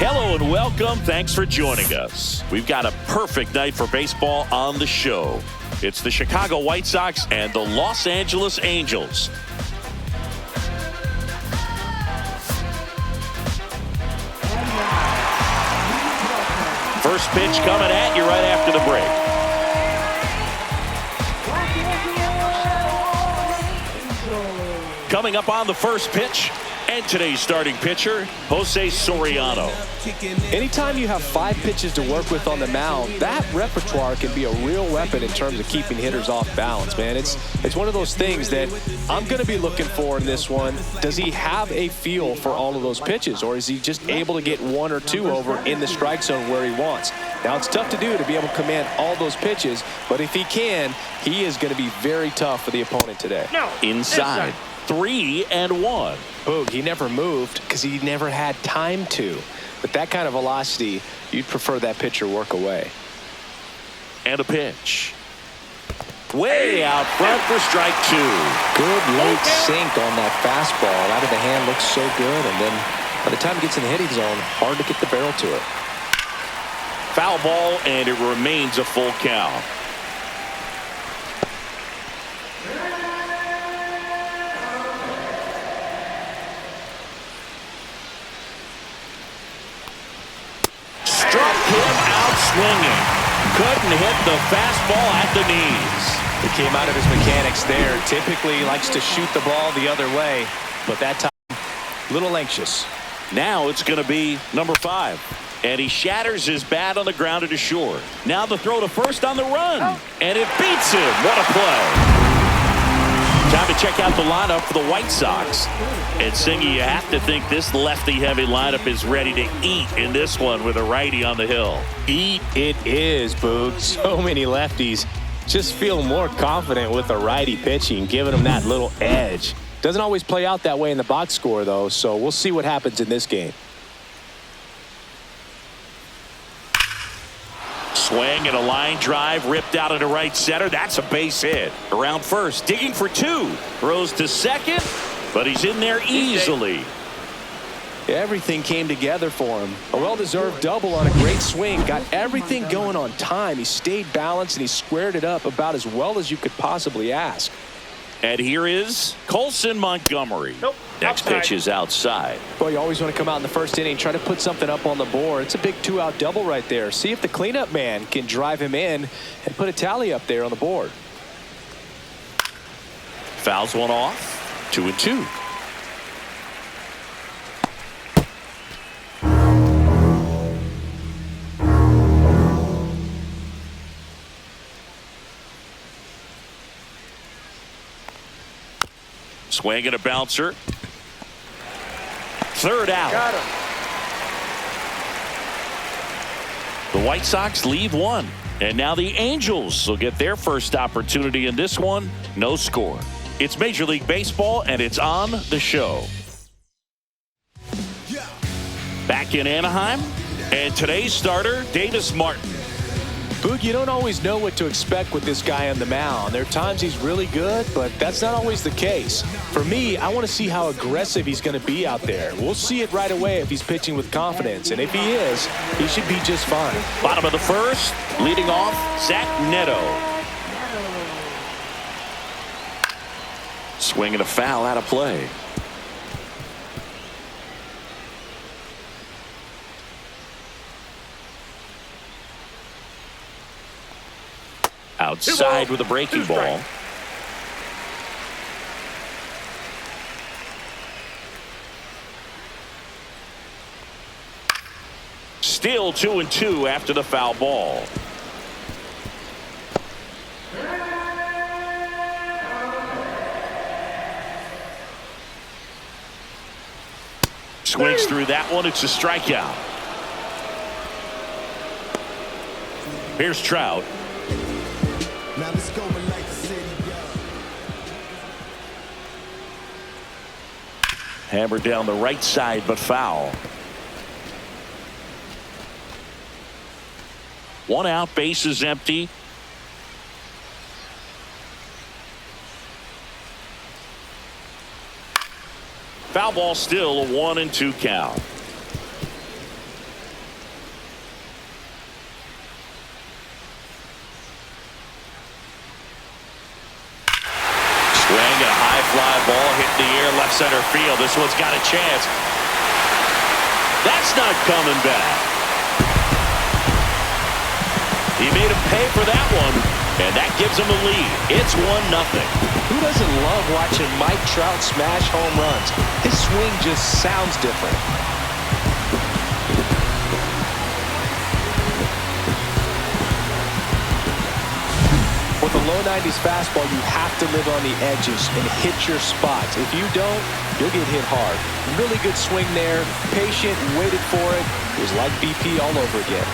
Hello and welcome. Thanks for joining us. We've got a perfect night for baseball on the show. It's the Chicago White Sox and the Los Angeles Angels. First pitch coming at you right after the break. Coming up on the first pitch, and today's starting pitcher, Jose Soriano. Anytime you have 5 pitches to work with on the mound, that repertoire can be a real weapon in terms of keeping hitters off balance, man. It's one of those things that I'm going to be looking for in this one. Does he have a feel for all of those pitches, or is he just able to get 1 or 2 over in the strike zone where he wants? Now, it's tough to do to be able to command all those pitches, but if he can, he is going to be very tough for the opponent today. Inside. 3-1. Boog, he never moved because he never had time to. With that kind of velocity, you'd prefer that pitcher work away. And a pitch. Way out front for strike 2. Good late sink on that fastball. Out of the hand looks so good, and then by the time it gets in the hitting zone, hard to get the barrel to it. Foul ball, and it remains a full count. Struck him out swinging. Couldn't hit the fastball at the knees. It came out of his mechanics there. Typically he likes to shoot the ball the other way, but that time a little anxious. Now it's going to be number 5. And he shatters his bat on the ground to short. Now the throw to first on the run. And it beats him. What a play. Time to check out the lineup for the White Sox. And Singy, you have to think this lefty-heavy lineup is ready to eat in this one with a righty on the hill. Eat it is, Boog. So many lefties just feel more confident with the righty pitching, giving them that little edge. Doesn't always play out that way in the box score, though, so we'll see what happens in this game. Swing and a line drive ripped out into right center. That's a base hit. Around first, digging for 2. Throws to second, but he's in there easily. Everything came together for him. A well-deserved double on a great swing. Got everything going on time. He stayed balanced and he squared it up about as well as you could possibly ask. And here is Colson Montgomery. Next pitch is outside. Well, you always want to come out in the first inning, try to put something up on the board. It's a big 2-out double right there. See if the cleanup man can drive him in and put a tally up there on the board. Fouls one off. 2-2. Swing and a bouncer. 3rd out. Got him. The White Sox leave 1. And now the Angels will get their first opportunity in this one. No score. It's Major League Baseball, and it's on the show. Back in Anaheim, and today's starter, Davis Martin. Boog, you don't always know what to expect with this guy on the mound. There are times he's really good, but that's not always the case. For me, I want to see how aggressive he's going to be out there. We'll see it right away if he's pitching with confidence, and if he is, he should be just fine. Bottom of the first, leading off, Zach Neto. Swing and a foul out of play. Outside with a breaking ball. Still 2-2 after the foul ball. Swings through that one. It's a strikeout. Here's Trout. Now let's go and like the city, Hammered down the right side, but foul. 1 out, base is empty. Foul ball, still a 1-2 count. fly ball hit in the air left center field. This one's got a chance. That's not coming back. He made him pay for that one, and that gives him a lead. It's 1-0. Who doesn't love watching Mike Trout smash home runs? His swing just sounds different. With a low 90s fastball, you have to live on the edges and hit your spots. If you don't, you'll get hit hard. Really good swing there. Patient, waited for it. It was like BP all over again.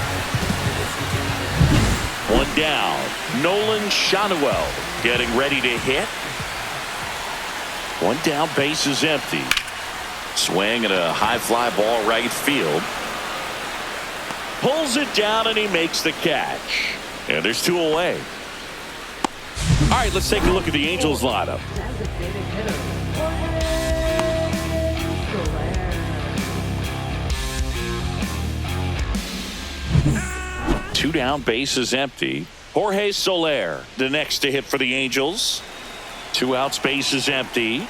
One down. Nolan Shanuel getting ready to hit. One down, base is empty. Swing and a high fly ball right field. Pulls it down and he makes the catch. And there's 2 away. All right, let's take a look at the Angels lineup. Two down, base is empty. Jorge Soler, the next to hit for the Angels. 2 outs, base is empty.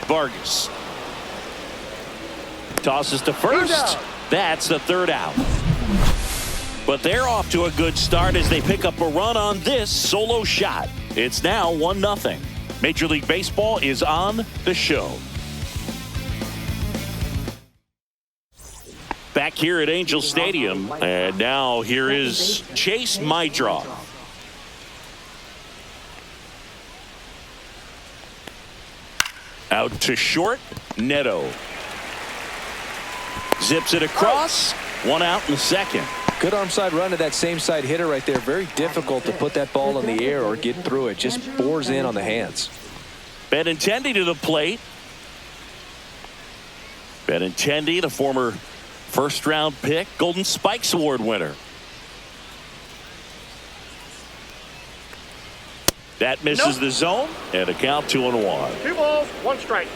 Vargas tosses to first. That's the 3rd out. But they're off to a good start as they pick up a run on this solo shot. It's now 1-0. Major League Baseball is on the show. Back here at Angel Stadium, and now here is Chase Mydroff. Out to short, Neto. Zips it across, 1 out in the 2nd. Good arm side run to that same side hitter right there. Very difficult to put that ball in the air or get through it. Just bores in on the hands. Benintendi to the plate. Benintendi, the former first-round pick, Golden Spikes Award winner. That misses the zone, and a count 2-1. 2 balls, 1 strike.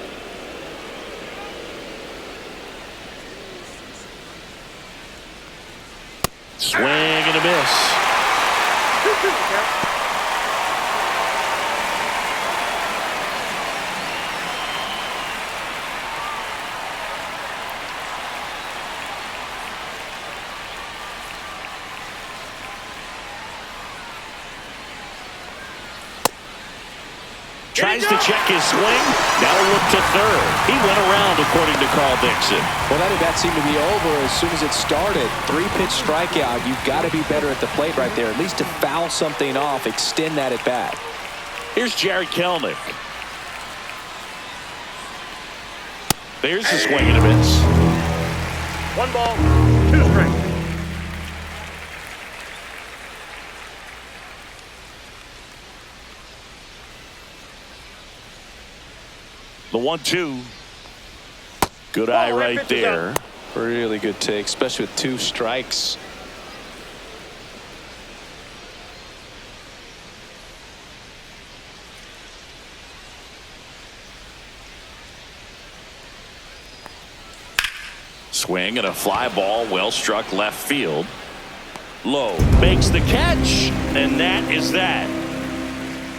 Swing and a miss. 2-2. Tries to check his swing. Now look to third. He went around, according to Carl Dixon. Well, that at bat seemed to be over as soon as it started. 3-pitch strikeout. You've got to be better at the plate right there, at least to foul something off, extend that at bat. Here's Jared Kelenic. There's the swing and a miss. 1 ball, 2 strikes. The 1-2. Good eye right there. Really good take, especially with 2 strikes. Swing and a fly ball, well struck left field. Low makes the catch, and that is that.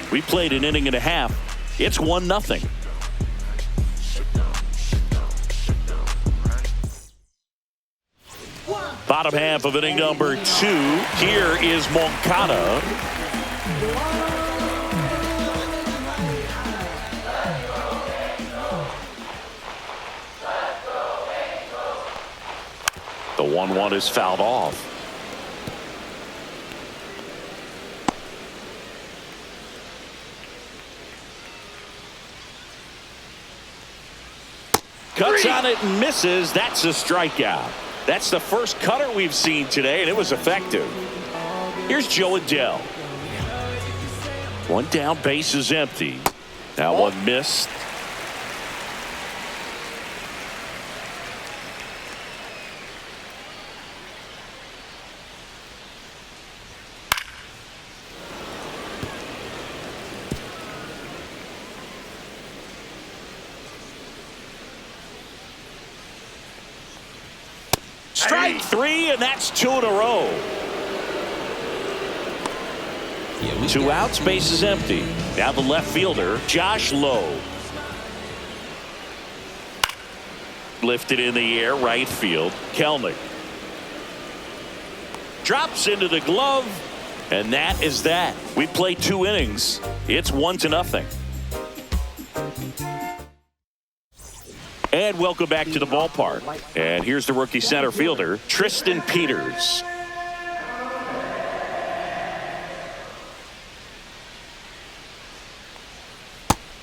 We played an inning and a half. It's 1-0. Bottom half of inning number 2. Here is Moncada. The 1-1 is fouled off. Cuts on it and misses. That's a strikeout. That's the first cutter we've seen today, and it was effective. Here's Joe Adell. 1 down, base is empty. That one missed. Strike 3, and that's 2 in a row. 2 outs, base is empty. Now the left fielder, Josh Lowe. Lifted in the air, right field, Kelnick. Drops into the glove, and that is that. We played 2 innings. It's 1-0. And welcome back to the ballpark. And here's the rookie center fielder, Tristan Peters.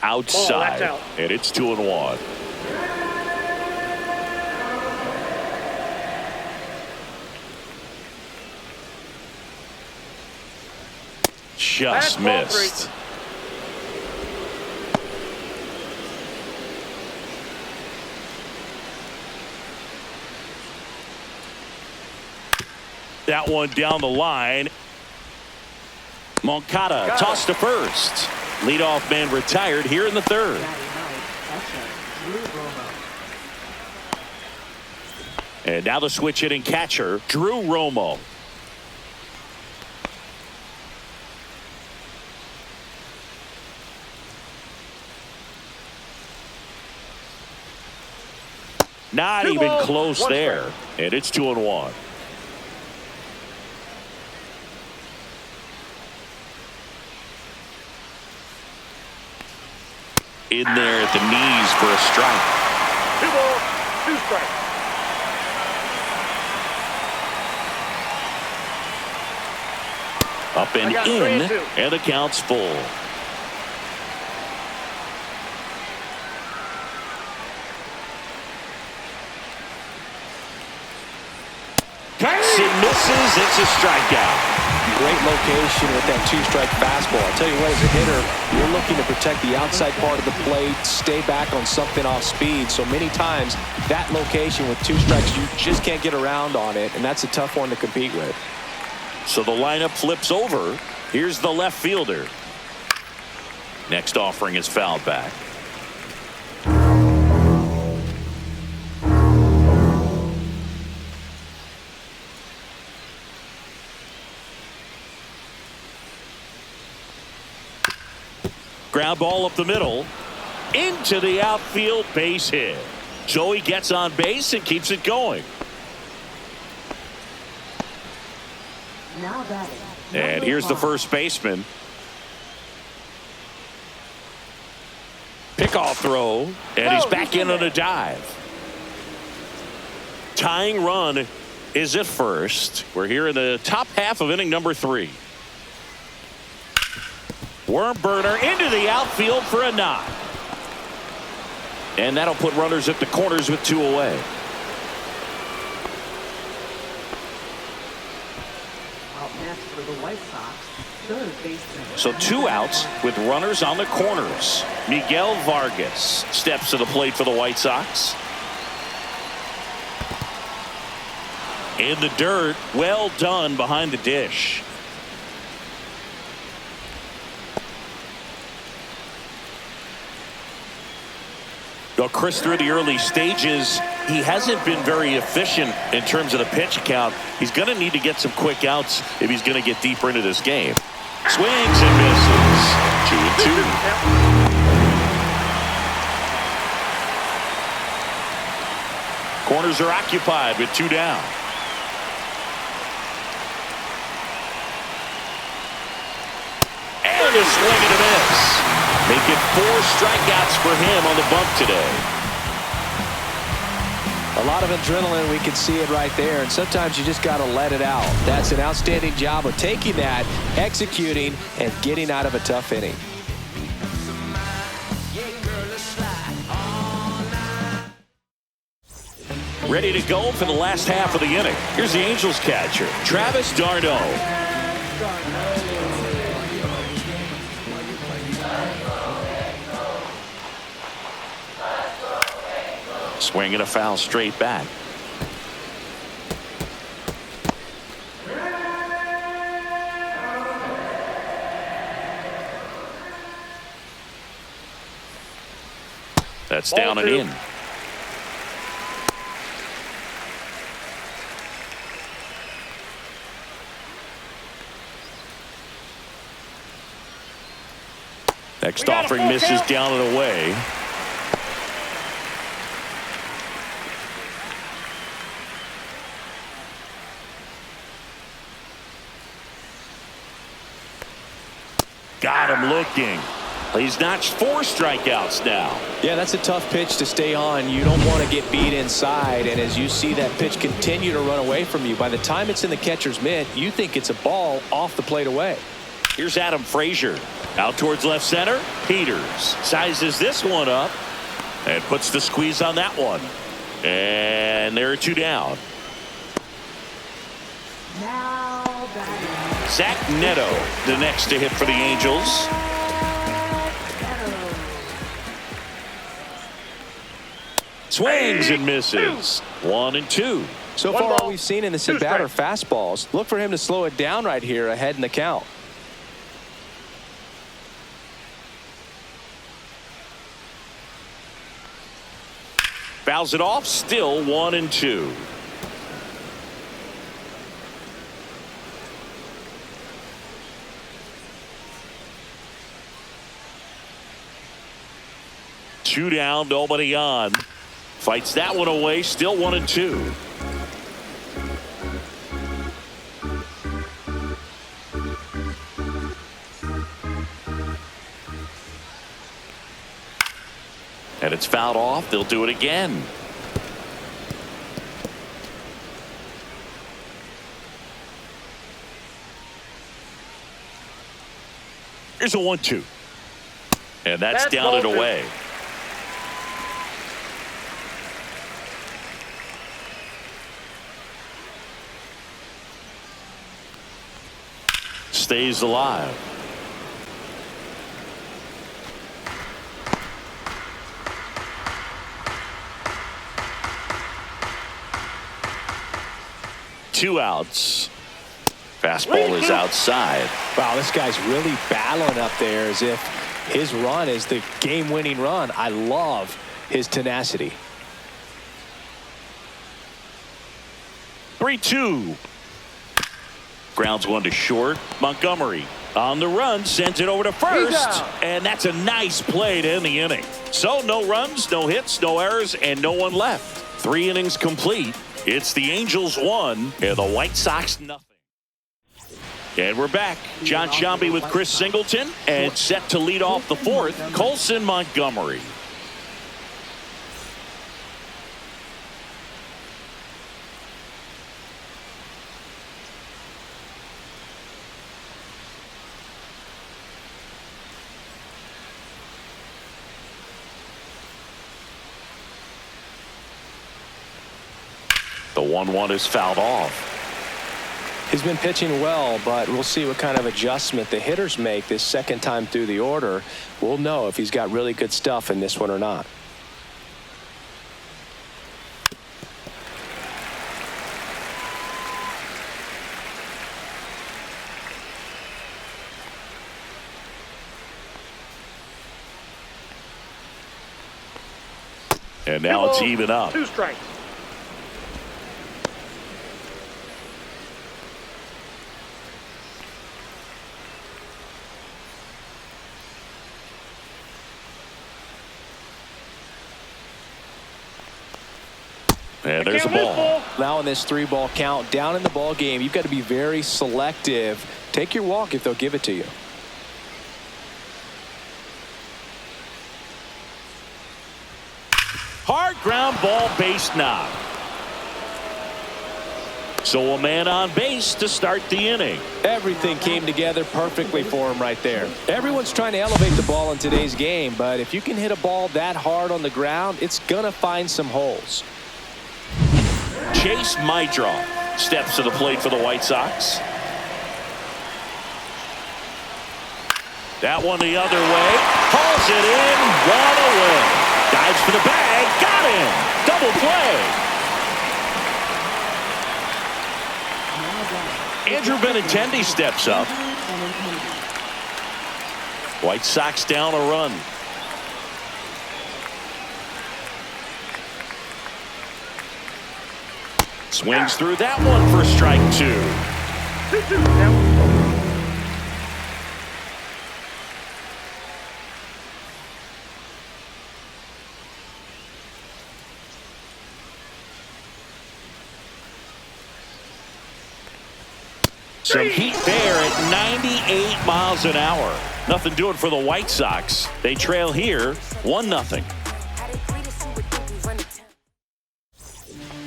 Outside, out. and it's 2-1. Just missed. That one down the line. Moncada tossed to first. Leadoff man retired here in the 3rd. And now the switch hitting catcher, Drew Romo. Not Two even balls, close one there. strike. And it's 2-1. In there at the knees for a strike. 2 balls, 2 strikes. Up and I got 3 in, and 2. and the count's full. Cuts and misses. It's a strikeout. Great location with that 2-strike fastball. I'll tell you what, as a hitter, you're looking to protect the outside part of the plate, stay back on something off speed. So many times, that location with 2 strikes, you just can't get around on it, and that's a tough one to compete with. So the lineup flips over. Here's the left fielder. Next offering is fouled back. Ground ball up the middle. Into the outfield, base hit. Joey gets on base and keeps it going. And here's the first baseman. Pickoff throw, and he's back in on a dive. Tying run is at first. We're here in the top half of inning number 3. Worm burner into the outfield for a knock. And that'll put runners at the corners with 2 away. For the White Sox, third baseman. So 2 outs with runners on the corners. Miguel Vargas steps to the plate for the White Sox. In the dirt, well done behind the dish. Well, Chris, through the early stages, he hasn't been very efficient in terms of the pitch count. He's going to need to get some quick outs if he's going to get deeper into this game. Swings and misses. 2-2. Corners are occupied with 2 down. And a swing and a miss. Making 4 strikeouts for him on the bump today. A lot of adrenaline, we can see it right there, and sometimes you just got to let it out. That's an outstanding job of taking that, executing, and getting out of a tough inning. Ready to go for the last half of the inning. Here's the Angels catcher, Travis d'Arnaud. Swing and a foul straight back. That's down and in. Next offering misses down and away. Got him looking. He's notched 4 strikeouts now. Yeah, that's a tough pitch to stay on. You don't want to get beat inside, and as you see that pitch continue to run away from you, by the time it's in the catcher's mitt, you think it's a ball off the plate away. Here's Adam Frazier. Out towards left center. Peters sizes this one up and puts the squeeze on that one. And there are 2 down. Now batting. Zach Neto, the next to hit for the Angels. Swings and misses. 1-2. So far, all we've seen in this at bat are fastballs. Look for him to slow it down right here ahead in the count. Fouls it off. Still 1-2. Two down, nobody on. Fights that one away. Still 1-2. And it's fouled off. They'll do it again. Here's a 1-2. And that's down and away. Stays alive. Two outs. Fastball is outside. Wow, this guy's really battling up there as if his run is the game-winning run. I love his tenacity. 3-2. Grounds one to short. Montgomery on the run, sends it over to first, and that's a nice play to end the inning. So no runs, no hits, no errors, and no one left. 3 innings complete. It's the Angels 1 and the White Sox nothing. And we're back. John Sciambi with Chris Singleton, and set to lead off the 4th, Colson Montgomery. The 1-1 is fouled off. He's been pitching well, but we'll see what kind of adjustment the hitters make this second time through the order. We'll know if he's got really good stuff in this one or not. And now it's even up. 2 strikes. And there's a ball. Now in this 3-ball count, down in the ball game, you've got to be very selective. Take your walk if they'll give it to you. Hard ground ball, base knock. So a man on base to start the inning. Everything came together perfectly for him right there. Everyone's trying to elevate the ball in today's game, but if you can hit a ball that hard on the ground, it's going to find some holes. Chase Mydroff steps to the plate for the White Sox. That one the other way. Hauls it in. One away. Dives for the bag. Got him. Double play. Andrew Benintendi steps up. White Sox down a run. Swings through that one for strike 2. Some heat there at 98 miles an hour. Nothing doing for the White Sox. They trail here 1-0.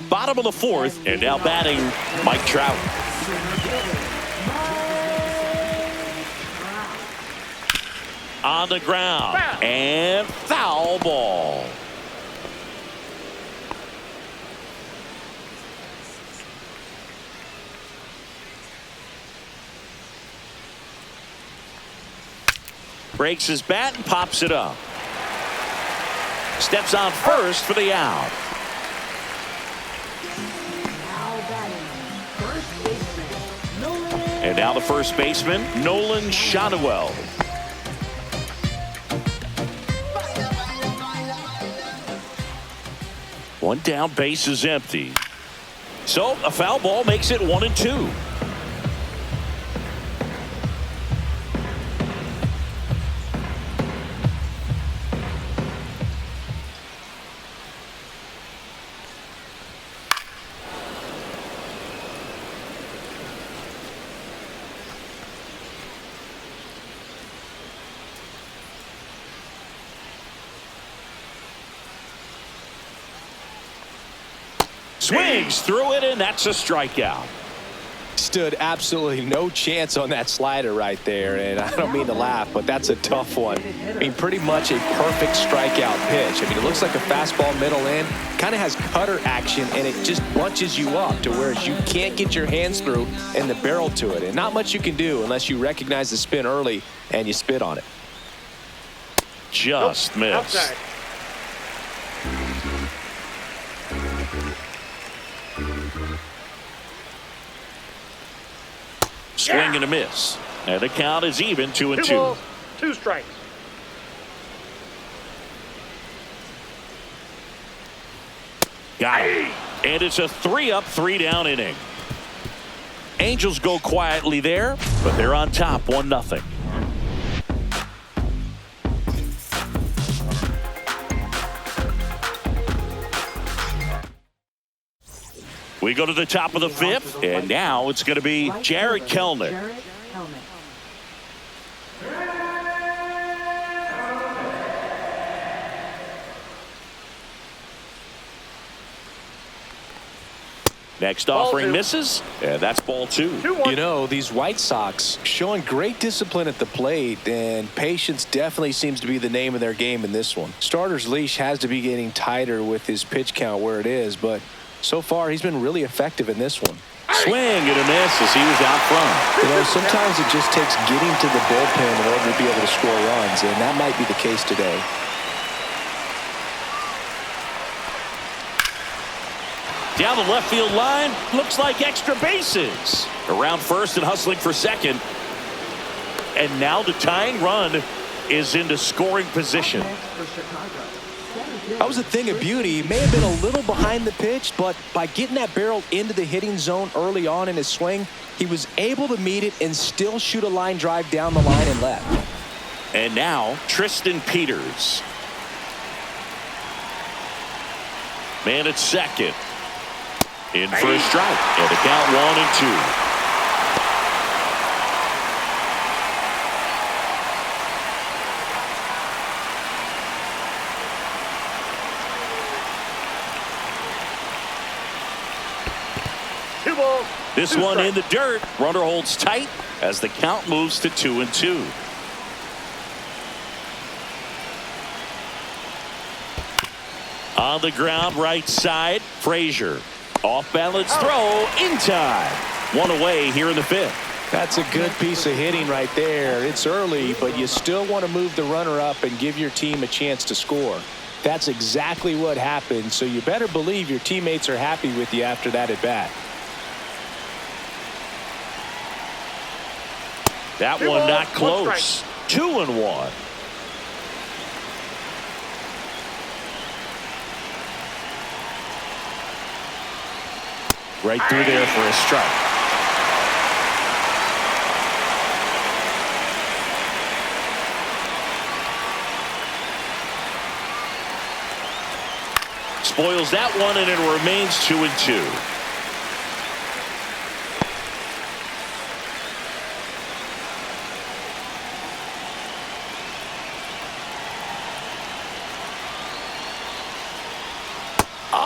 Bottom of the fourth, and now batting Mike Trout. On the ground, and foul ball. Breaks his bat and pops it up. Steps on first for the out. And now the first baseman, Nolan Shotwell. One down, base is empty. So a foul ball makes it 1-2. Swings through it, and that's a strikeout. Stood absolutely no chance on that slider right there, and I don't mean to laugh, but that's a tough one. I mean, pretty much a perfect strikeout pitch. I mean, it looks like a fastball middle in, kind of has cutter action, and it just bunches you up to where you can't get your hands through and the barrel to it, and not much you can do unless you recognize the spin early and you spit on it. Just missed. Outside. Swing and a miss. And the count is even 2-2. 2 balls, 2 strikes. Got it. And it's a 3-up, 3-down inning. Angels go quietly there, but they're on top 1-0. We go to the top of the fifth, and now it's going to be Jared Kelenic. Next offering misses, and that's ball 2. You know, these White Sox showing great discipline at the plate, and patience definitely seems to be the name of their game in this one. Starter's leash has to be getting tighter with his pitch count where it is, but so far he's been really effective in this one. Swing and a miss as he was out front. You know, sometimes it just takes getting to the bullpen in order to be able to score runs, and that might be the case today. Down the left field line, looks like extra bases. Around first and hustling for second. And now the tying run is into scoring position. That was a thing of beauty. He may have been a little behind the pitch, but by getting that barrel into the hitting zone early on in his swing, he was able to meet it and still shoot a line drive down the line and left. And now Tristan Peters. Man at second. In for a strike. And the count 1-2. This one in the dirt. Runner holds tight as the count moves to 2-2. On the ground, right side, Frazier. Off balance throw in time. One away here in the fifth. That's a good piece of hitting right there. It's early, but you still want to move the runner up and give your team a chance to score. That's exactly what happened, so you better believe your teammates are happy with you after that at bat. That one not close. 2-1. Right through there for a strike. Spoils that one, and it remains 2-2.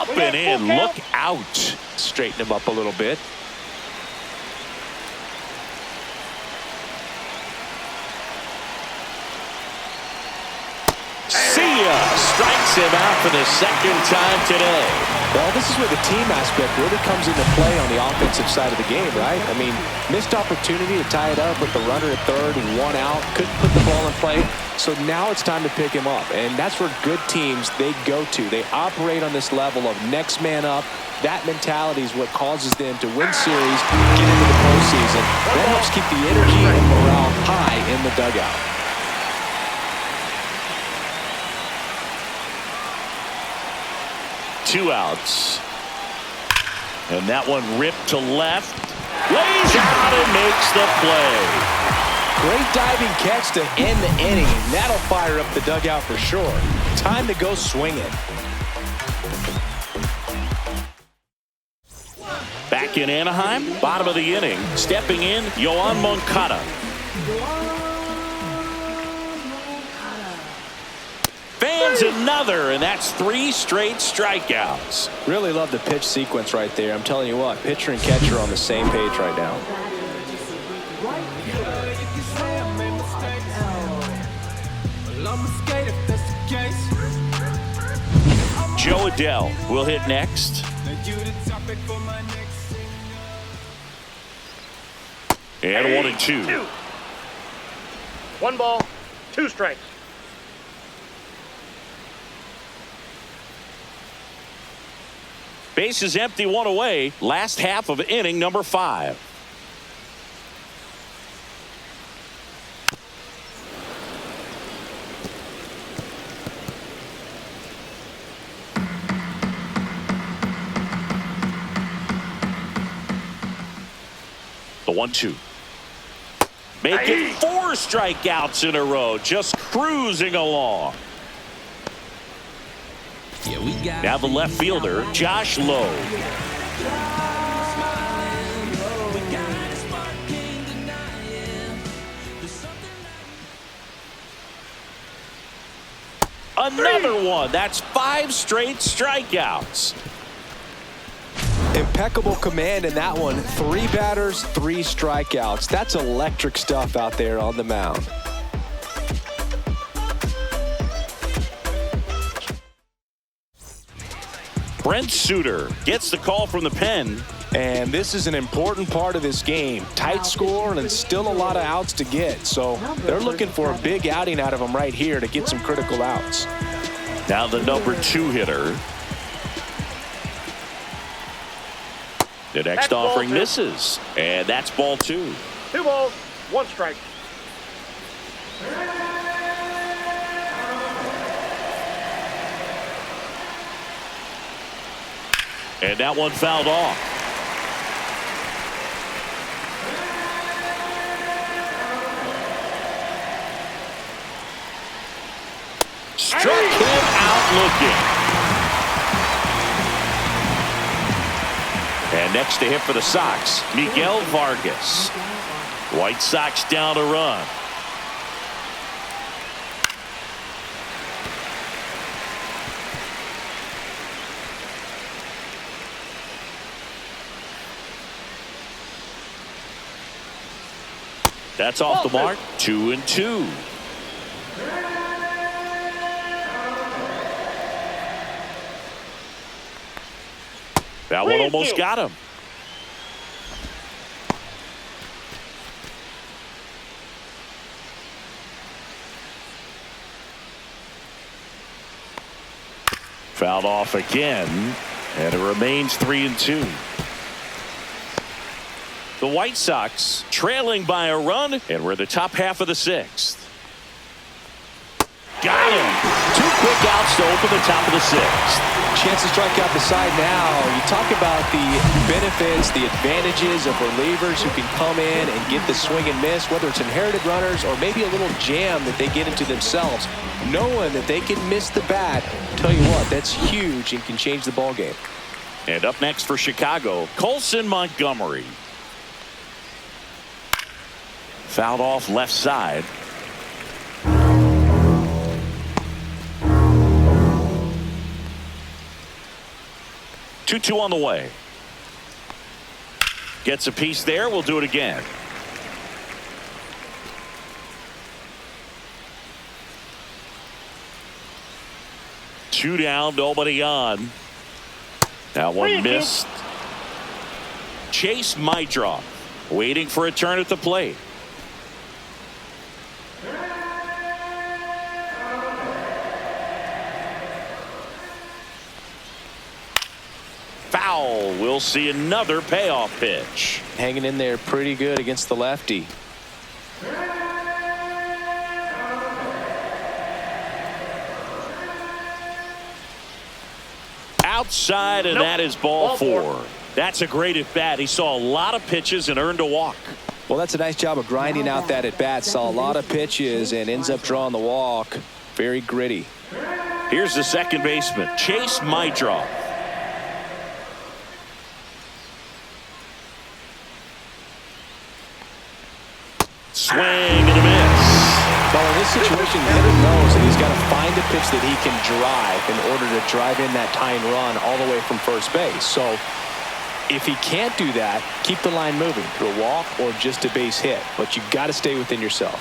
Up and in. Look out. Straighten him up a little bit. See ya. Strikes him out for the second time today. Well, this is where the team aspect really comes into play on the offensive side of the game, right? I mean, missed opportunity to tie it up with the runner at third, one out, couldn't put the ball in play. So now it's time to pick him up, and that's where good teams, they go to. They operate on this level of next man up. That mentality is what causes them to win series, get into the postseason. That helps keep the energy and morale high in the dugout. Two outs. And that one ripped to left. Lays out and makes the play. Great diving catch to end the inning. That'll fire up the dugout for sure. Time to go swinging. Back in Anaheim, bottom of the inning. Stepping in, Yoan Moncada. Fans another, and that's 3 straight strikeouts. Really love the pitch sequence right there. I'm telling you what, pitcher and catcher are on the same page right now. Joe Adele will hit next. And 1-2. 1 ball, 2 strikes. Bases empty, 1 away. Last half of inning number 5. The 1-2. Making 4 strikeouts in a row. Just cruising along. Now the left fielder, Josh Lowe. Another one. That's 5 straight strikeouts. Impeccable command in that one. 3 batters, 3 strikeouts. That's electric stuff out there on the mound. Brent Suter gets the call from the pen. And this is an important part of this game. Tight score and still a lot of outs to get. So they're looking for a big outing out of him right here to get some critical outs. Now the number 2 hitter. The next offering misses. And that's ball 2. 2 balls, 1 strike. And that one fouled off. Struck him out looking. And next to hit for the Sox, Miguel Vargas. White Sox down a run. That's off the mark. 2-2. That one almost got him. Fouled off again, and it remains 3-2. The White Sox trailing by a run, and we're in the top half of the 6th. Got him. 2 quick outs to open the top of the 6th. Chance to strike out the side now. You talk about the benefits, the advantages of relievers who can come in and get the swing and miss, whether it's inherited runners or maybe a little jam that they get into themselves. Knowing that they can miss the bat, tell you what, that's huge and can change the ball game. And up next for Chicago, Colson Montgomery. Fouled off left side. 2-2 on the way. Gets a piece there. We'll do it again. Two down, nobody on. That one missed. Chase Mydroff waiting for a turn at the plate. Foul. We'll see another payoff pitch. Hanging in there pretty good against the lefty. Outside, and that is ball four. That's a great at bat. He saw a lot of pitches and earned a walk. Well, that's a nice job of grinding out that at bat. Saw a lot of pitches and ends up drawing the walk. Very gritty. Here's the second baseman, Chase Mydroff. Swing and a miss. Well, in this situation, the hitter knows that he's got to find a pitch that he can drive in order to drive in that tying run all the way from first base. So if he can't do that, keep the line moving through a walk or just a base hit. But you've got to stay within yourself.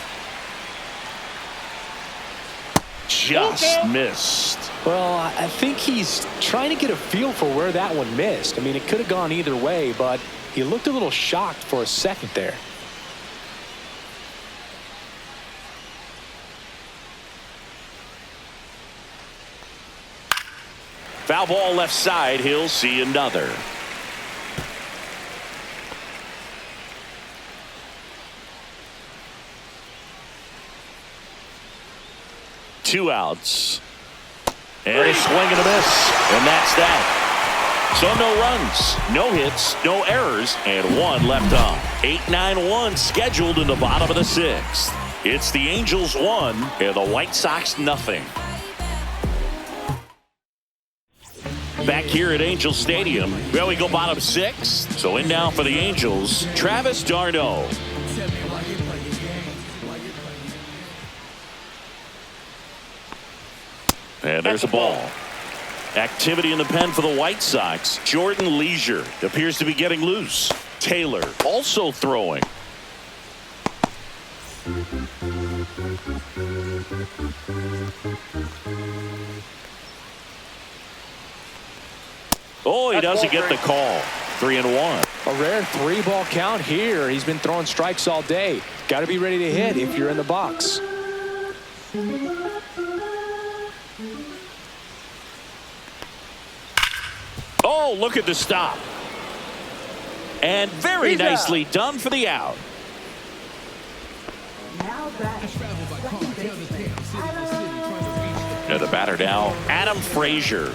Just missed. Well, I think he's trying to get a feel for where that one missed. I mean, it could have gone either way, but he looked a little shocked for a second there. Foul ball left side. He'll see another. Two outs. And a swing and a miss. And that's that. So no runs, no hits, no errors, and one left on. 8-9-1 scheduled in the bottom of the sixth. It's the Angels 1 and the White Sox nothing. Back here at Angel Stadium, well, we go bottom six. So in now for the Angels, Travis d'Arnaud. And there's a ball. Activity in the pen for the White Sox. Jordan Leisure appears to be getting loose. Taylor also throwing. Oh, he doesn't get the call. 3-1. A rare 3-ball count here. He's been throwing strikes all day. Got to be ready to hit if you're in the box. Oh, look at the stop. And very nicely done for the out. And the batter now, Adam Frazier.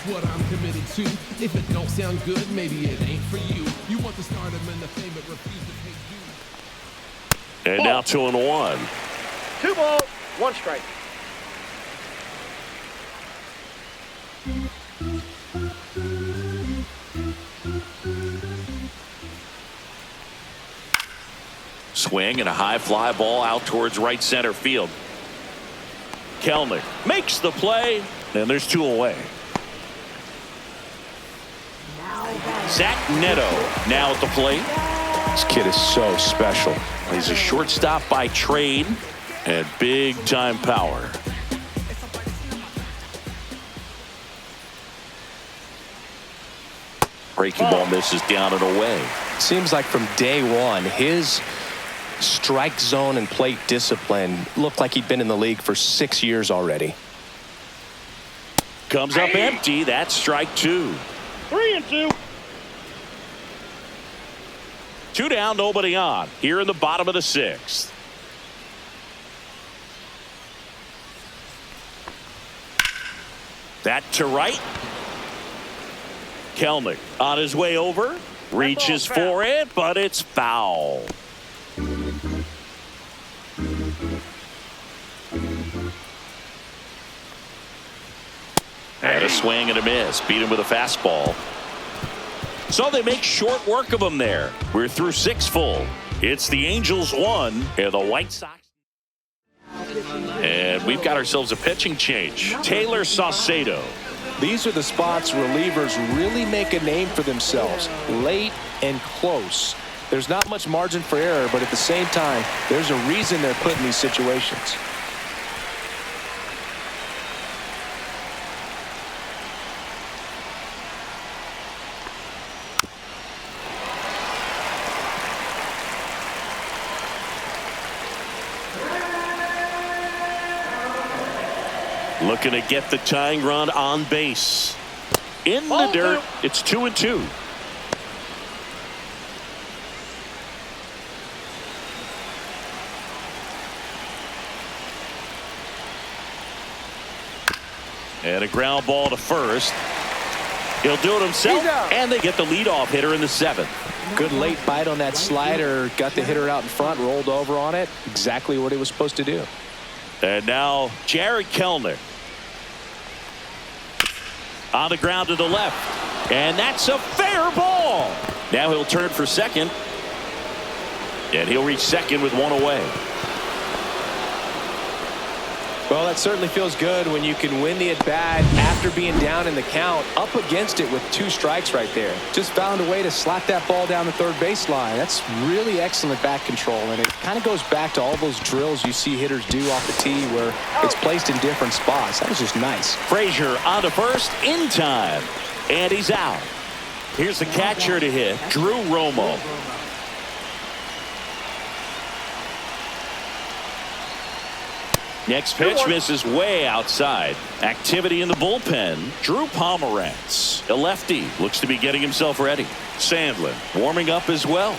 What I'm committed to. If it don't sound good, maybe it ain't for you. You want to start him in the fame but refuse to pay you. And now 2-1. 2 balls, 1 strike. Swing and a high fly ball out towards right center field. Kelnick makes the play, and there's 2 away. Zach Neto now at the plate. This kid is so special. He's a shortstop by trade and big time power. Breaking ball misses down and away. Seems like from day one, his strike zone and plate discipline looked like he'd been in the league for 6 years already. Comes up empty. That's strike 2. 3-2. 2 down, nobody on. Here in the bottom of the sixth. That to right. Kelnick on his way over. Reaches for it, but it's foul. And a swing and a miss. Beat him with a fastball. So they make short work of him there. We're through 6 full. It's the Angels 1 and the White Sox. And we've got ourselves a pitching change. Taylor Saucedo These are the spots relievers really make a name for themselves, late and close. There's not much margin for error, but at the same time, there's a reason they're put in these situations. Looking to get the tying run on base. In the dirt, it's 2-2. And a ground ball to first. He'll do it himself, and they get the leadoff hitter in the 7th. Good late bite on that slider. Got the hitter out in front, rolled over on it. Exactly what he was supposed to do. And now Jared Kellner. On the ground to the left. And that's a fair ball. Now he'll turn for second. And he'll reach second with one away. Well, that certainly feels good when you can win the at-bat after being down in the count, up against it with 2 strikes right there. Just found a way to slap that ball down the third baseline. That's really excellent bat control, and it kind of goes back to all those drills you see hitters do off the tee where it's placed in different spots. That was just nice. Frazier on to first in time, and he's out. Here's the catcher to hit, Drew Romo. Next pitch misses way outside. Activity in the bullpen. Drew Pomerantz, a lefty, looks to be getting himself ready. Sandlin warming up as well.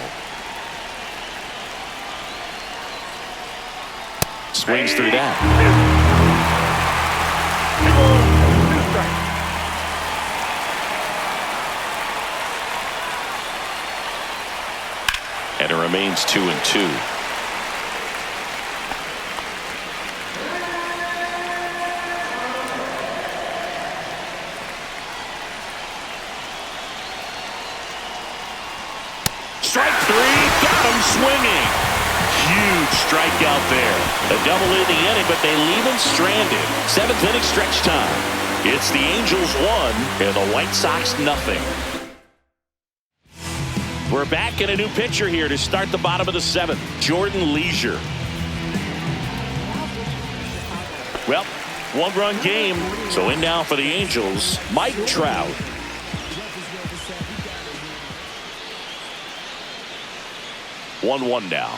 Swings through that. And it remains 2-2. Strike 3, got him swinging. Huge strikeout there. A double in the inning, but they leave him stranded. 7th inning stretch time. It's the Angels 1 and the White Sox nothing. We're back in a new pitcher here to start the bottom of the 7th. Jordan Leisure. Well, 1-run game. So in now for the Angels, Mike Trout. 1-1 now.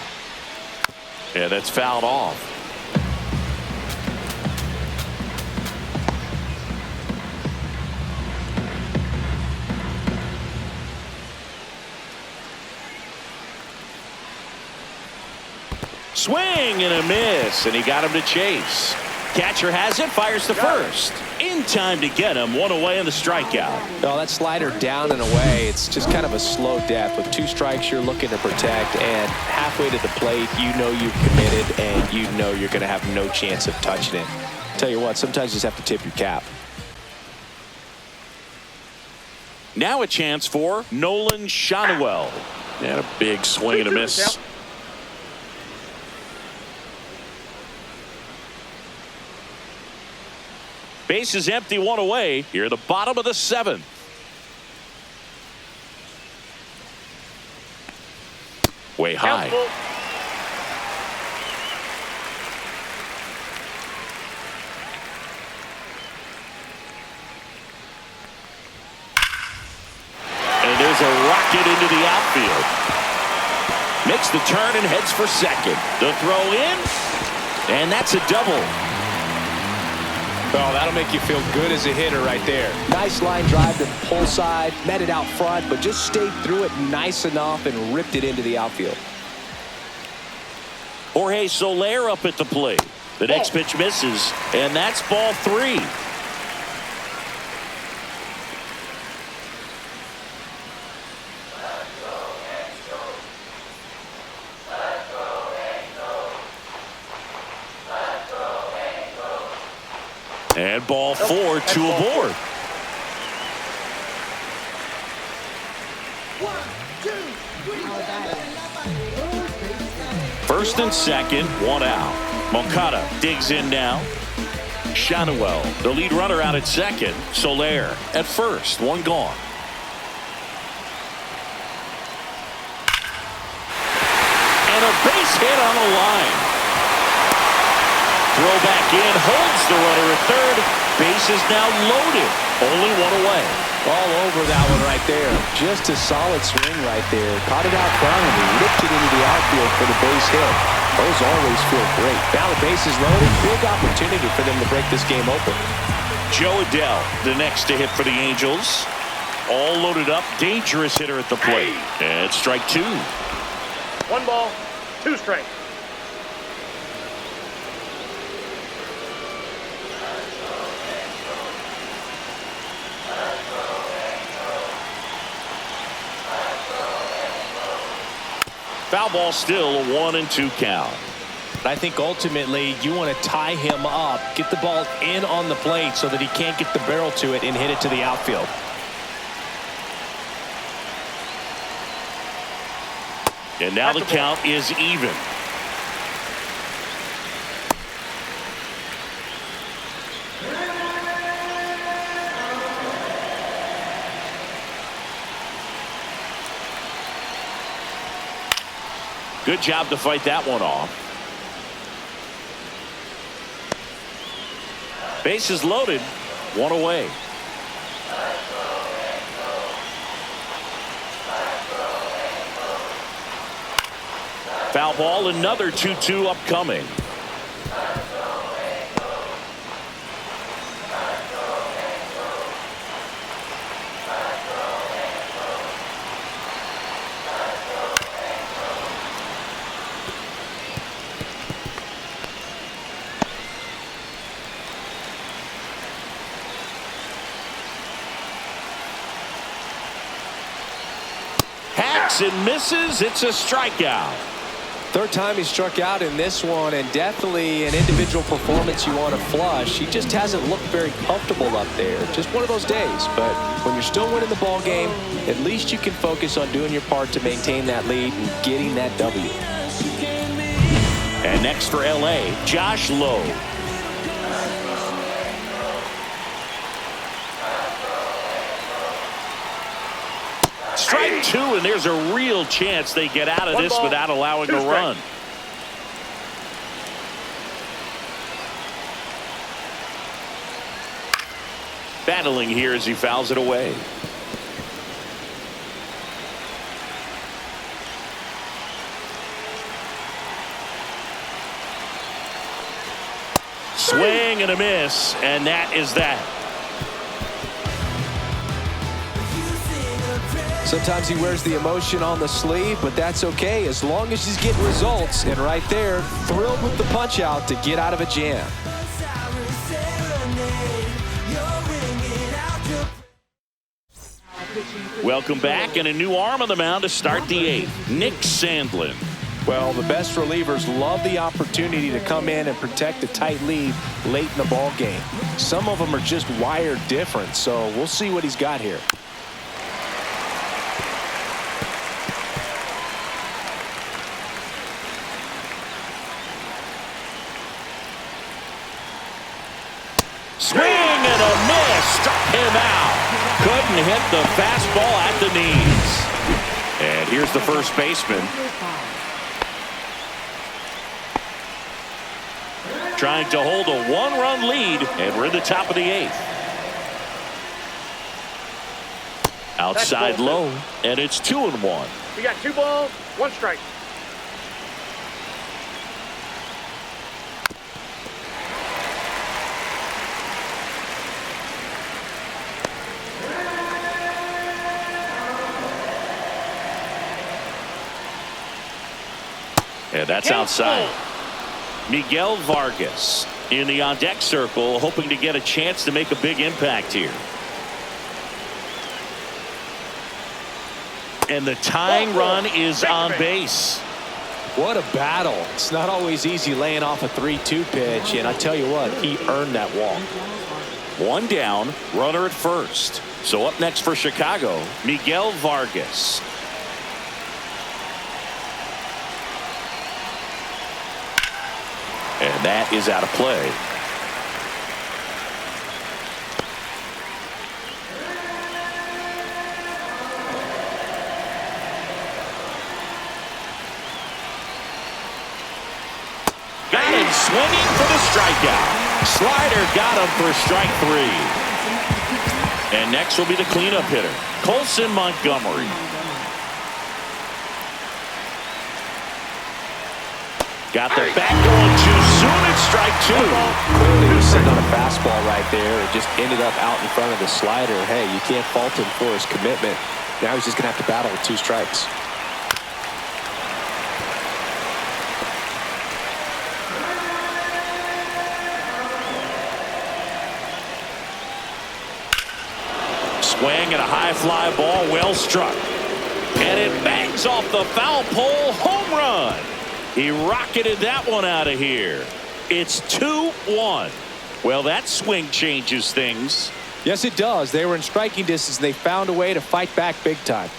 Yeah, that's fouled off. Swing and a miss, and he got him to chase. Catcher has it, fires to first. In time to get him, one away in the strikeout. Oh, that slider down and away. It's just kind of a slow death. With 2 strikes you're looking to protect, and halfway to the plate, you know you've committed, and you know you're going to have no chance of touching it. Tell you what, sometimes you just have to tip your cap. Now a chance for Nolan Shotwell. And a big swing and a miss. Base is empty, one away. Here at the bottom of the 7th. Way high. And there's a rocket into the outfield. Makes the turn and heads for second. The throw in. And that's a double. Oh, that'll make you feel good as a hitter right there. Nice line drive to the pull side, met it out front, but just stayed through it nice enough and ripped it into the outfield. Jorge Soler up at the plate. The next pitch misses, and that's ball 3. And ball 4, 2 aboard. 1st and 2nd, 1 out. Moncada digs in now. Shanuel, the lead runner, out at second. Soler at first. One gone. And a base hit on the line. Throw back in, holds the runner at third. Base is now loaded. Only one away. All over that one right there. Just a solid swing right there. Caught it out front and he ripped it into the outfield for the base hit. Those always feel great. Now the base is loaded. Big opportunity for them to break this game open. Joe Adell, the next to hit for the Angels. All loaded up. Dangerous hitter at the plate. And strike two. 1 ball, 2 strikes. Foul ball, still a 1-2 count. I think ultimately you want to tie him up, get the ball in on the plate so that he can't get the barrel to it and hit it to the outfield. And now the count is even. Good job to fight that one off. Bases loaded. One away. Foul ball, another 2-2 upcoming. Hacks and misses. It's a strikeout. Third time he struck out in this one, and definitely an individual performance you want to flush. He just hasn't looked very comfortable up there. Just one of those days. But when you're still winning the ball game, at least you can focus on doing your part to maintain that lead and getting that W. And next for LA, Josh Lowe. Strike two, and there's a real chance they get out of this without allowing a run. Battling here as he fouls it away. Swing and a miss, and that is that. Sometimes he wears the emotion on the sleeve, but that's okay as long as he's getting results. And right there, thrilled with the punch out to get out of a jam. Welcome back, and a new arm on the mound to start the eighth. Nick Sandlin. Well, the best relievers love the opportunity to come in and protect a tight lead late in the ball game. Some of them are just wired different, so we'll see what he's got here. Swing and a miss. Struck him out. Couldn't hit the fastball at the knees. And here's the first baseman. Trying to hold a one-run lead, and we're in the top of the eighth. Outside low, and it's 2-1. We got 2 balls, 1 strike. And that's outside. Miguel Vargas in the on-deck circle, hoping to get a chance to make a big impact here. And the tying run is on base. What a battle. It's not always easy laying off a 3-2 pitch, and I tell you what, he earned that walk. One down, runner at first. So up next for Chicago, Miguel Vargas. And that is out of play. Got him swinging for the strikeout. Slider got him for strike 3. And next will be the cleanup hitter, Colson Montgomery. Got the back going too soon. It's strike 2. Clearly he was sitting on a fastball right there and just ended up out in front of the slider. Hey, you can't fault him for his commitment. Now he's just going to have to battle with 2 strikes. Swing and a high fly ball, well struck. And it bangs off the foul pole, home run. He rocketed that one out of here. It's 2-1. Well, that swing changes things. Yes, it does. They were in striking distance, and they found a way to fight back big time.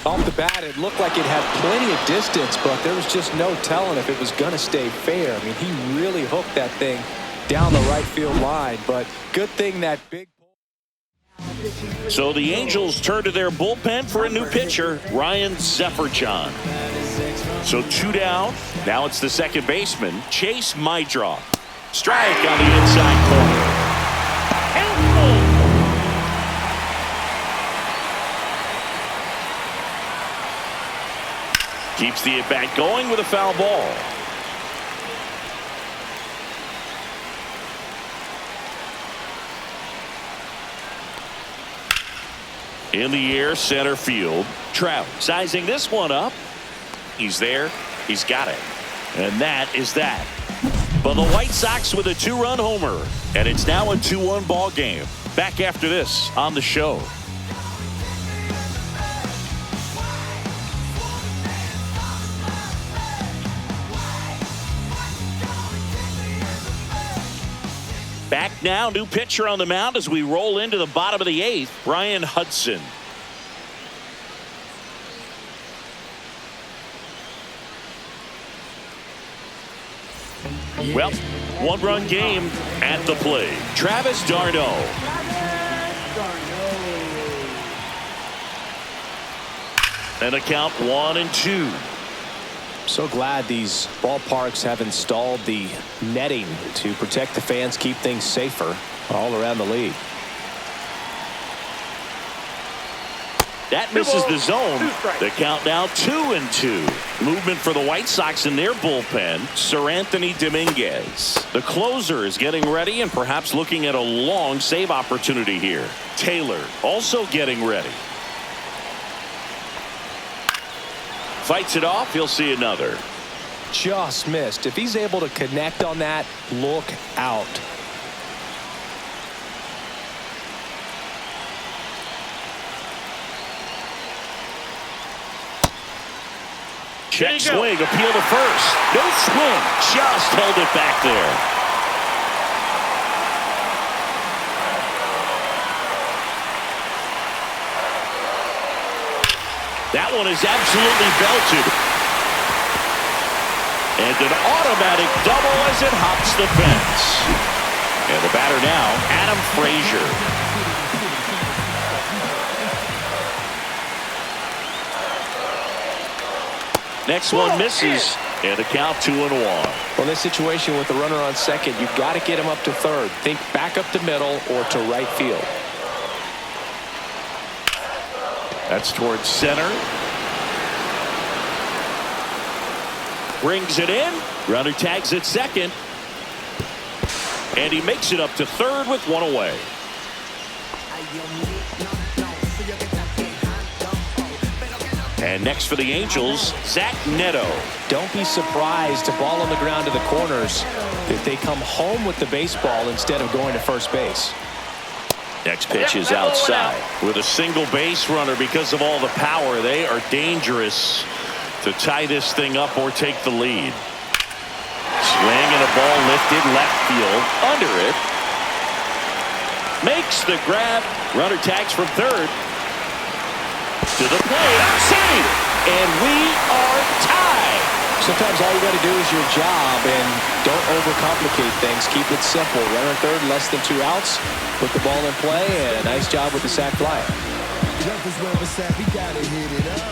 Off the bat, it looked like it had plenty of distance, but there was just no telling if it was going to stay fair. I mean, he really hooked that thing down the right field line, but good thing that big... So the Angels turn to their bullpen for a new pitcher, Ryan Zefferjon. So 2 down. Now it's the second baseman, Chase Mydroff. Strike on the inside corner. Keeps the at-bat going with a foul ball. In the air, center field. Trout sizing this one up. He's there. He's got it. And that is that. But the White Sox with a 2-run homer. And it's now a 2-1 ball game. Back after this on the show. Back now, new pitcher on the mound as we roll into the bottom of the 8th, Brian Hudson. Well, 1-run game at the plate. Travis d'Arnaud. And a count 1-2. So glad these ballparks have installed the netting to protect the fans, keep things safer all around the league. That misses the zone. The count now 2-2. Movement for the White Sox in their bullpen. Sir Anthony Dominguez. The closer is getting ready and perhaps looking at a long save opportunity here. Taylor also getting ready. Fights it off. He'll see another. Just missed. If he's able to connect on that, look out. Check swing, appeal to first. No swing, just held it back there. That one is absolutely belted. And an automatic double as it hops the fence. And the batter now, Adam Frazier. Next one misses, and a count 2-1. Well, in this situation with the runner on second, you've got to get him up to third. Think back up the middle or to right field. That's towards center. Brings it in. Runner tags at second. And he makes it up to third with one away. And next for the Angels, Zach Neto. Don't be surprised to ball on the ground to the corners if they come home with the baseball instead of going to first base. Next pitch is outside with a single base runner. Because of all the power, they are dangerous to tie this thing up or take the lead. Swing and a ball lifted left field under it. Makes the grab. Runner tags from third. To the plate, outside. and we are tied. Sometimes all you got to do is your job, and don't overcomplicate things. Keep it simple. Runner third, less than 2 outs. Put the ball in play, and a nice job with the sac fly. Jumpers where it's at, we gotta hit it up.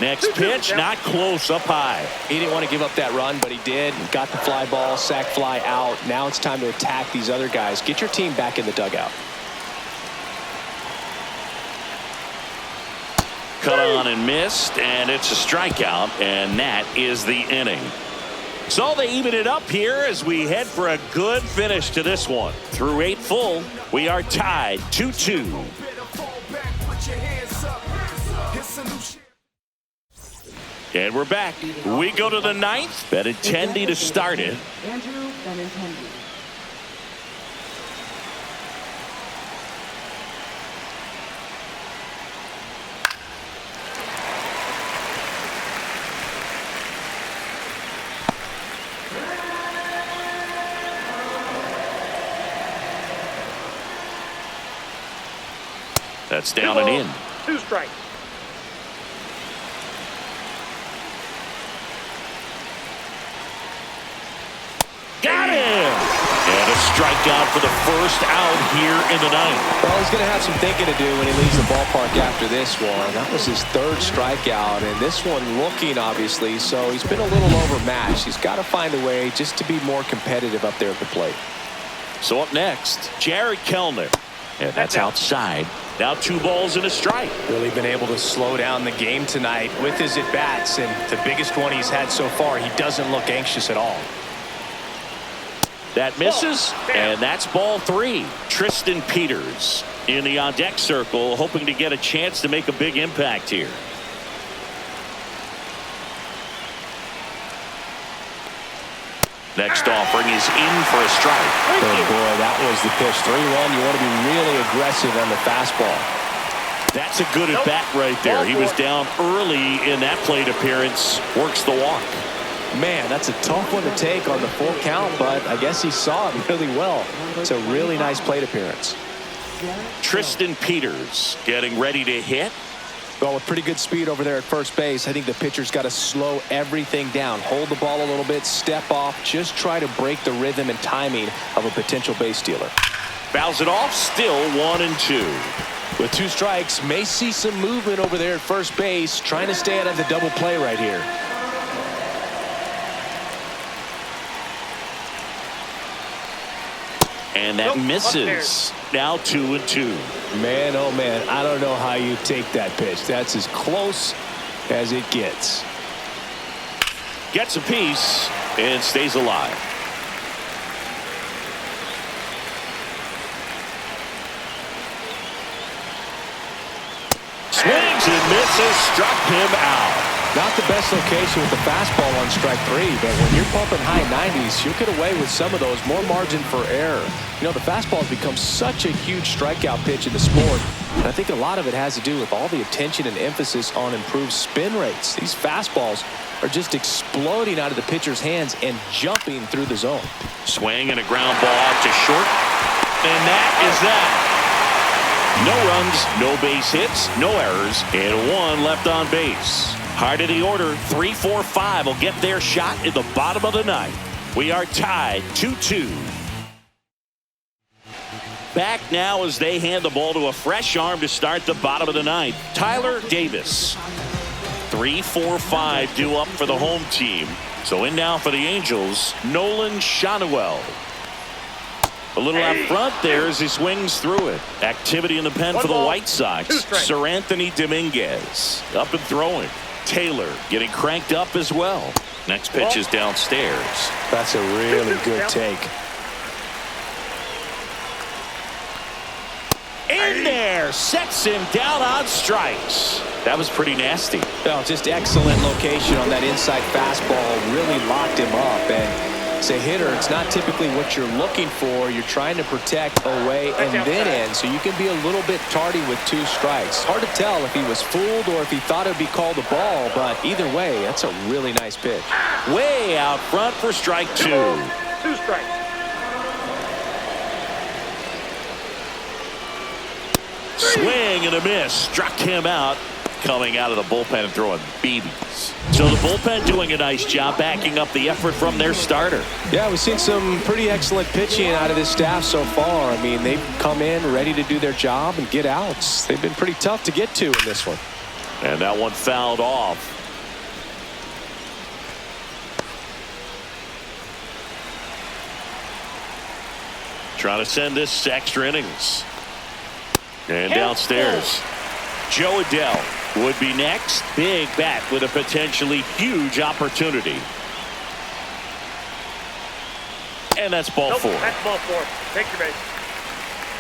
Next pitch, not close, up high. He didn't want to give up that run, but he did. Got the fly ball, sac fly out. Now it's time to attack these other guys. Get your team back in the dugout. Cut on and missed, and it's a strikeout, and that is the inning. So they even it up here as we head for a good finish to this one. Through 8 full, we are tied 2-2. And we're back. We go to the 9th. Benintendi to start it. Andrew Benintendi. That's down and in. 2 strikes. Got him! And a strikeout for the first out here in the 9th. Well, he's going to have some thinking to do when he leaves the ballpark after this one. That was his 3rd strikeout, and this one looking, obviously, so he's been a little overmatched. He's got to find a way just to be more competitive up there at the plate. So up next, Jared Kellner. And that's outside. Now 2 balls and a strike. Really been able to slow down the game tonight with his at-bats, and the biggest one he's had so far, he doesn't look anxious at all. That misses, and that's ball 3. Tristan Peters in the on-deck circle, hoping to get a chance to make a big impact here. Next offering is in for a strike. Oh boy, that was the pitch. 3-1. You want to be really aggressive on the fastball. That's a good at bat right there. He was down early in that plate appearance. Works the walk. Man, that's a tough one to take on the full count, but I guess he saw it really well. It's a really nice plate appearance. Tristan Peters getting ready to hit. Well, with pretty good speed over there at first base, I think the pitcher's got to slow everything down. Hold the ball a little bit, step off, just try to break the rhythm and timing of a potential base stealer. Fouls it off, still 1-2. With 2 strikes, may see some movement over there at first base, trying to stay out of the double play right here. And that misses. Now 2-2. Man, oh man, I don't know how you take that pitch. That's as close as it gets. Gets a piece and stays alive. Swings and misses, struck him out. Not the best location with the fastball on strike 3, but when you're pumping high 90s, you'll get away with some of those. More margin for error. You know, the fastball has become such a huge strikeout pitch in the sport, and I think a lot of it has to do with all the attention and emphasis on improved spin rates. These fastballs are just exploding out of the pitcher's hands and jumping through the zone. Swing and a ground ball out to short, and that is that. No runs, no base hits, no errors, and 1 left on base. Heart of the order, 3, 4, 5 will get their shot in the bottom of the 9th. We are tied 2-2. Back now as they hand the ball to a fresh arm to start the bottom of the 9th. Tyler Davis. 3, 4, 5 due up for the home team. So in now for the Angels, Nolan Schanuel. A little out front there as he swings through it. Activity in the pen for the White Sox. Sir Anthony Dominguez up and throwing. Taylor getting cranked up as well. Next pitch is downstairs. That's a really good take. In there, sets him down on strikes. That was pretty nasty. Well, just excellent location on that inside fastball. Really locked him up. And as a hitter, it's not typically what you're looking for. You're trying to protect away and then in, so you can be a little bit tardy with 2 strikes. Hard to tell if he was fooled or if he thought it would be called a ball, but either way, that's a really nice pitch. Way out front for strike 2. 2 strikes. Swing and a miss. Struck him out. Coming out of the bullpen and throwing BBs. So the bullpen doing a nice job backing up the effort from their starter. Yeah, we've seen some pretty excellent pitching out of this staff so far. I mean, they've come in ready to do their job and get outs. They've been pretty tough to get to in this one. And that one fouled off. Trying to send this to extra innings. And downstairs, Joe Adele would be next. Big bat with a potentially huge opportunity. And that's ball four. That's ball four. Take your base.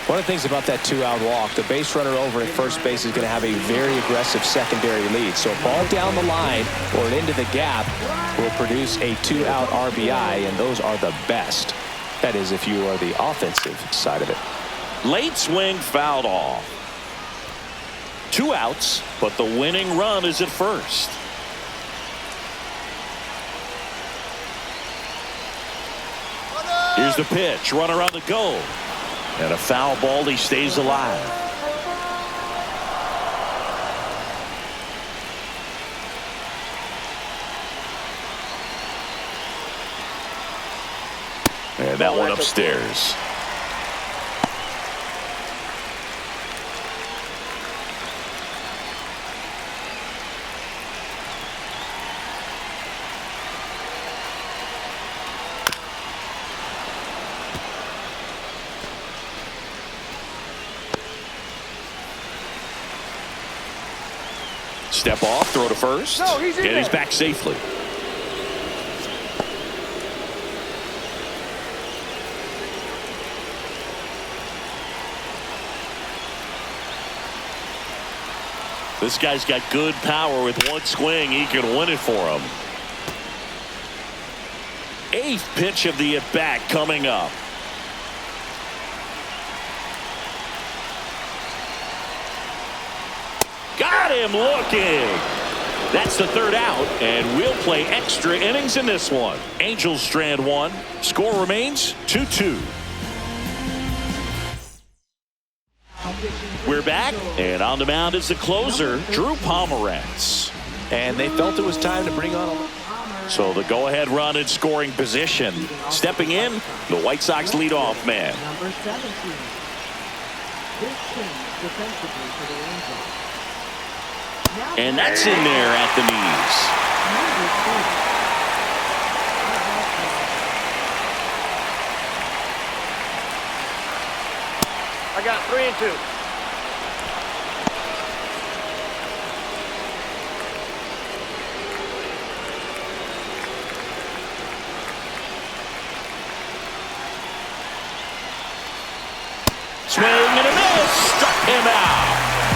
One of the things about that two-out walk, the base runner over at first base is going to have a very aggressive secondary lead. So a ball down the line or into the gap will produce a two-out RBI, and those are the best. That is, if you are the offensive side of it. Late swing fouled off. 2 outs, but the winning run is at first. Here's the pitch. Runner on the go. And a foul ball. He stays alive. And that one upstairs. Step off, throw to first. No, he's in and he's there. back safely. This guy's got good power. With one swing, he can win it for him. 8th pitch of the at-bat coming up. Got him looking. That's the 3rd out, and we'll play extra innings in this one. Angels strand 1. Score remains 2-2. We're back, and on the mound is the closer, Drew Pomerantz. And they felt it was time to bring on a... So the go-ahead run in scoring position. Stepping in, the White Sox leadoff man. Number 17. This change defensively for the Angels. And that's in there at the knees. I got 3 and 2. Swing and a miss. Struck him out.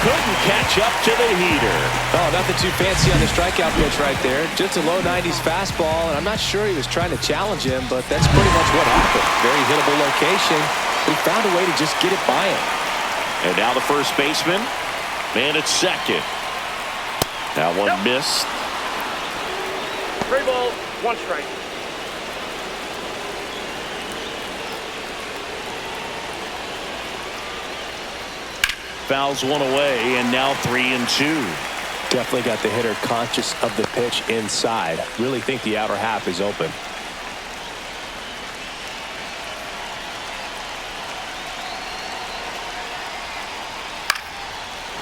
Couldn't catch up to the heater. Oh, nothing too fancy on the strikeout pitch right there. Just a low 90s fastball, and I'm not sure he was trying to challenge him, but that's pretty much what happened. Very hittable location. He found a way to just get it by him. And now the first baseman, man at second. That one missed. 3 balls, 1 strike. Fouls one away, and now 3 and 2. Definitely got the hitter conscious of the pitch inside. Really think the outer half is open.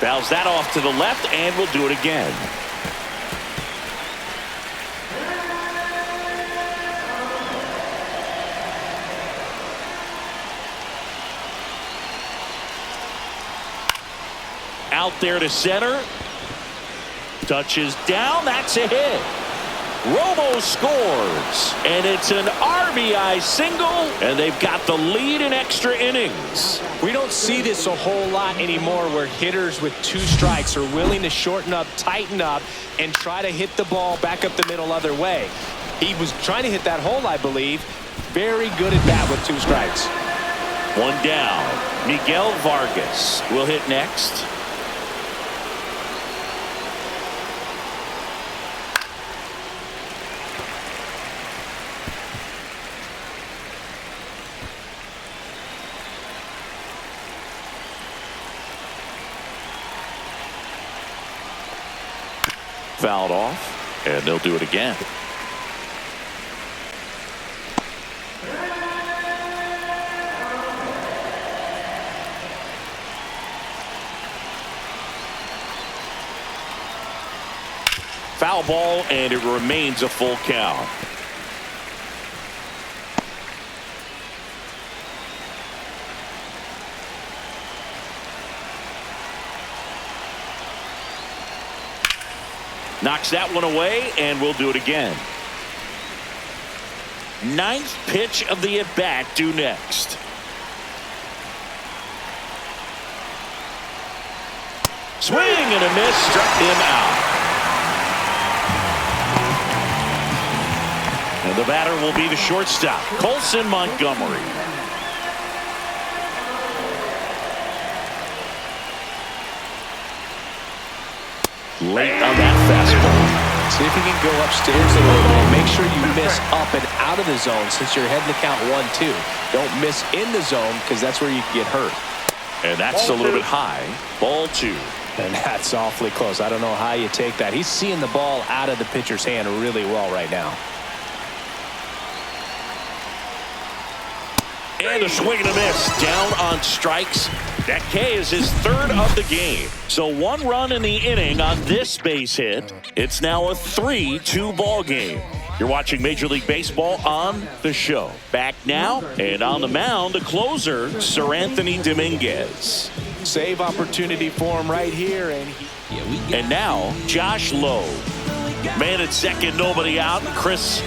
Fouls that off to the left, and we'll do it again. Out there to center. Touches down. That's a hit. Romo scores. And it's an RBI single. And they've got the lead in extra innings. We don't see this a whole lot anymore where hitters with 2 strikes are willing to shorten up, tighten up, and try to hit the ball back up the middle other way. He was trying to hit that hole, I believe. Very good at bat with 2 strikes. 1 down. Miguel Vargas will hit next. fouled off, and they'll do it again. Foul ball, and it remains a full count. Knocks that one away, and we'll do it again. Ninth pitch of the at-bat due next. Swing and a miss, struck him out. And the batter will be the shortstop, Colson Montgomery. Late on that fastball. See if you can go upstairs a little bit. Make sure you miss up and out of the zone since you're heading to count 1-2. Don't miss in the zone because that's where you can get hurt. And that's a little bit high. Ball 2. And that's awfully close. I don't know how you take that. He's seeing the ball out of the pitcher's hand really well right now. And a swing and a miss. Down on strikes. That K is his third of the game. So 1 run in the inning on this base hit. It's now a 3-2 ball game. You're watching Major League Baseball on the show. Back now, and on the mound, the closer, Sir Anthony Dominguez. Save opportunity for him right here. And now, Josh Lowe. Man at second, nobody out. Chris,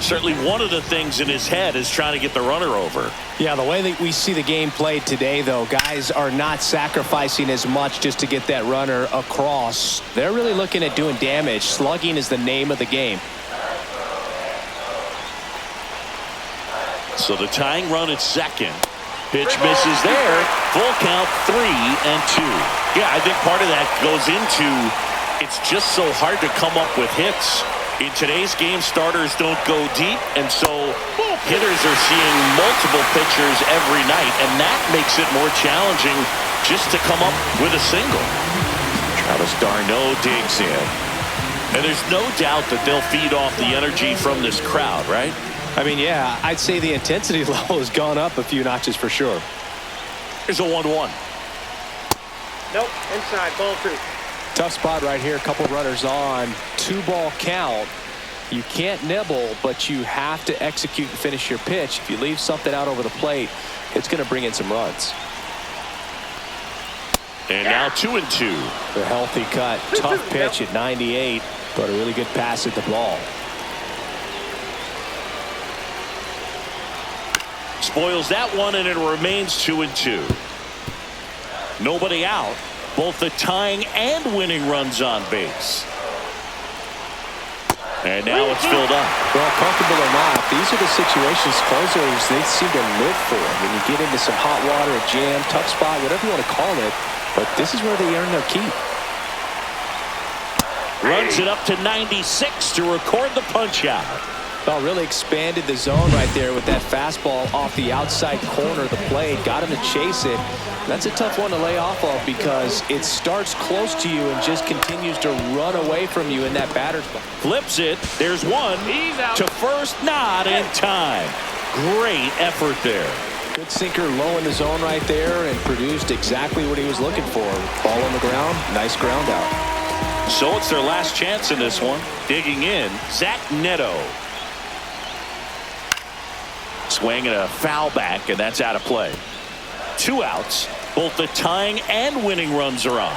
certainly one of the things in his head is trying to get the runner over. Yeah, the way that we see the game played today, though, guys are not sacrificing as much just to get that runner across. They're really looking at doing damage. Slugging is the name of the game. So the tying run at second. Pitch misses there. Full count, 3-2. Yeah, I think part of that goes into it's just so hard to come up with hits. In today's game, starters don't go deep, and so hitters are seeing multiple pitchers every night, and that makes it more challenging just to come up with a single. Travis d'Arnaud digs in. And there's no doubt that they'll feed off the energy from this crowd, right? I mean, yeah, I'd say the intensity level has gone up a few notches for sure. Here's a 1-1. Nope, inside, ball 2. Tough spot right here. A couple runners on. 2-ball count. You can't nibble, but you have to execute and finish your pitch. If you leave something out over the plate, it's going to bring in some runs. And now 2-2. The healthy cut. Tough pitch at 98, but a really good pass at the ball. Spoils that one, and it remains 2-2. Nobody out. Both the tying and winning runs on base. And now it's filled up. Well, comfortable or not, these are the situations closers they seem to live for. When you get into some hot water, a jam, tough spot, whatever you want to call it, but this is where they earn their keep. Runs it up to 96 to record the punch out. Well, really expanded the zone right there with that fastball off the outside corner of the plate. Got him to chase it. That's a tough one to lay off of because it starts close to you and just continues to run away from you in that batter's box. Flips it. There's one. He's out. To first, not in time. Great effort there. Good sinker low in the zone right there and produced exactly what he was looking for. Ball on the ground. Nice ground out. So it's their last chance in this one. Digging in, Zach Neto. Swing and a foul back, and that's out of play. 2 outs. Both the tying and winning runs are on.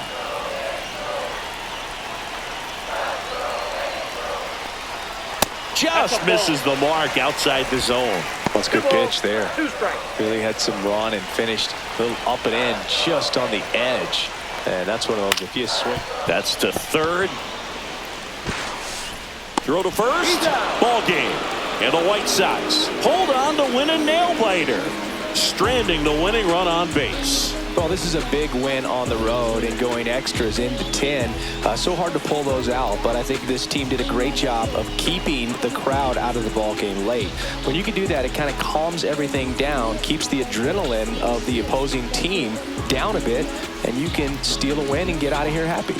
Just misses the mark outside the zone. That's a good pitch there. 2 strikes. Really had some run and finished a little up and in just on the edge. And that's one of those, if you swing. That's to third. Throw to first. Ball game. And the White Sox hold on to win a nail-biter, stranding the winning run on base. Well, this is a big win on the road and going extras into 10. So hard to pull those out, but I think this team did a great job of keeping the crowd out of the ball game late. When you can do that, it kind of calms everything down, keeps the adrenaline of the opposing team down a bit, and you can steal a win and get out of here happy.